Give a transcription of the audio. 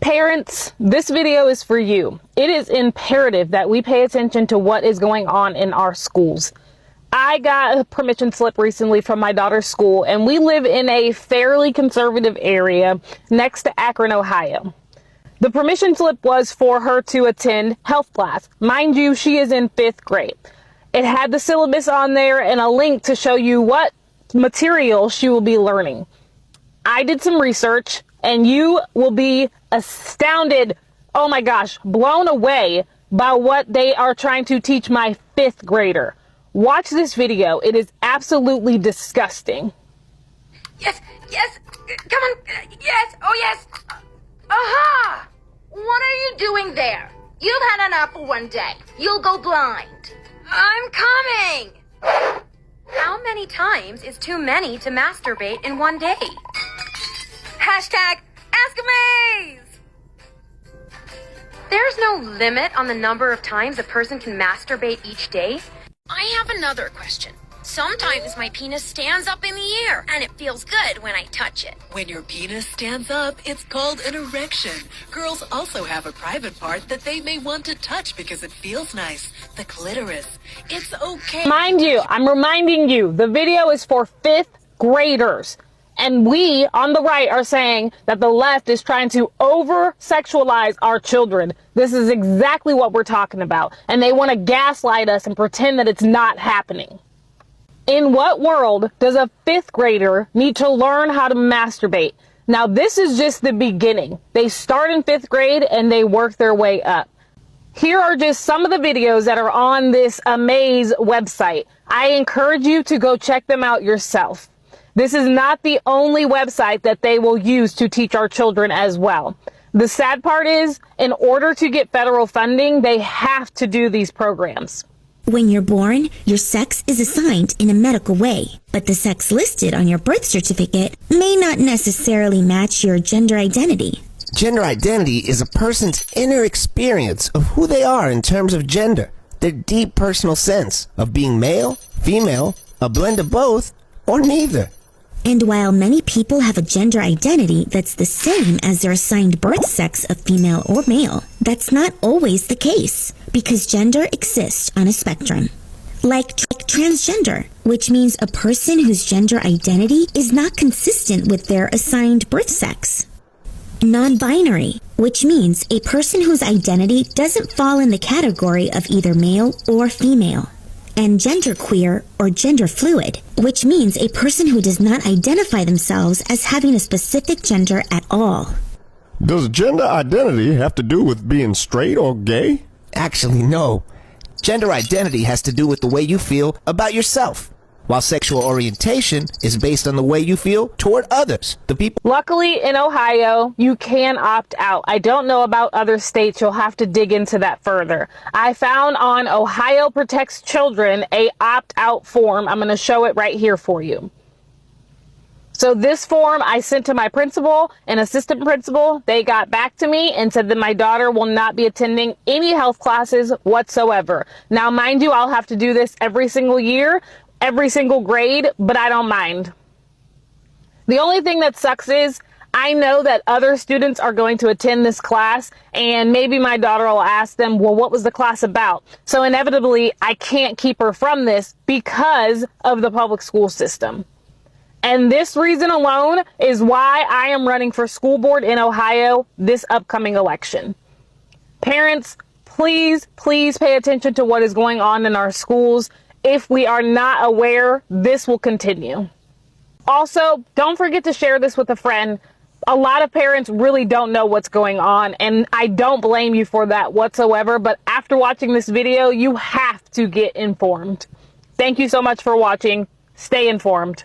Parents, this video is for you. It is imperative that we pay attention to what is going on in our schools. I got a permission slip recently from my daughter's school, and we live in a fairly conservative area next to Akron, Ohio. The permission slip was for her to attend health class. Mind you, she is in 5th grade. It had the syllabus on there and a link to show you what material she will be learning. I did some research, and you will be astounded, oh my gosh, blown away by what they are trying to teach my 5th grader. Watch this video. It is absolutely disgusting. Yes, come on, yes, oh yes. Aha! What are you doing there? You've had an apple one day. You'll go blind. I'm coming! How many times is too many to masturbate in one day? Hashtag Ask-A-Maze! There's no limit on the number of times a person can masturbate each day. I have another question. Sometimes my penis stands up in the air, and it feels good when I touch it. When your penis stands up, it's called an erection. Girls also have a private part that they may want to touch because it feels nice. The clitoris. It's okay. Mind you, I'm reminding you, the video is for 5th graders. And we, on the right, are saying that the left is trying to over-sexualize our children. This is exactly what we're talking about. And they want to gaslight us and pretend that it's not happening. In what world does a 5th grader need to learn how to masturbate? Now, this is just the beginning. They start in 5th grade and they work their way up. Here are just some of the videos that are on this Amaze website. I encourage you to go check them out yourself. This is not the only website that they will use to teach our children as well. The sad part is, in order to get federal funding, they have to do these programs. When you're born, your sex is assigned in a medical way, but the sex listed on your birth certificate may not necessarily match your gender identity. Gender identity is a person's inner experience of who they are in terms of gender, their deep personal sense of being male, female, a blend of both, or neither. And while many people have a gender identity that's the same as their assigned birth sex of female or male, that's not always the case, because gender exists on a spectrum. Like transgender, which means a person whose gender identity is not consistent with their assigned birth sex. Non-binary, which means a person whose identity doesn't fall in the category of either male or female. And genderqueer or gender fluid, which means a person who does not identify themselves as having a specific gender at all. Does gender identity have to do with being straight or gay? Actually, no. Gender identity has to do with the way you feel about yourself, while sexual orientation is based on the way you feel toward others, the people. Luckily, in Ohio, you can opt out. I don't know about other states. You'll have to dig into that further. I found on Ohio Protects Children a opt-out form. I'm going to show it right here for you. So this form I sent to my principal and assistant principal. They got back to me and said that my daughter will not be attending any health classes whatsoever. Now, mind you, I'll have to do this every single year, every single grade, but I don't mind. The only thing that sucks is I know that other students are going to attend this class, and maybe my daughter will ask them, well, what was the class about? So inevitably, I can't keep her from this because of the public school system. And this reason alone is why I am running for school board in Ohio this upcoming election. Parents, please pay attention to what is going on in our schools. If we are not aware, this will continue. Also, don't forget to share this with a friend. A lot of parents really don't know what's going on, and I don't blame you for that whatsoever, but after watching this video, you have to get informed. Thank you so much for watching. Stay informed.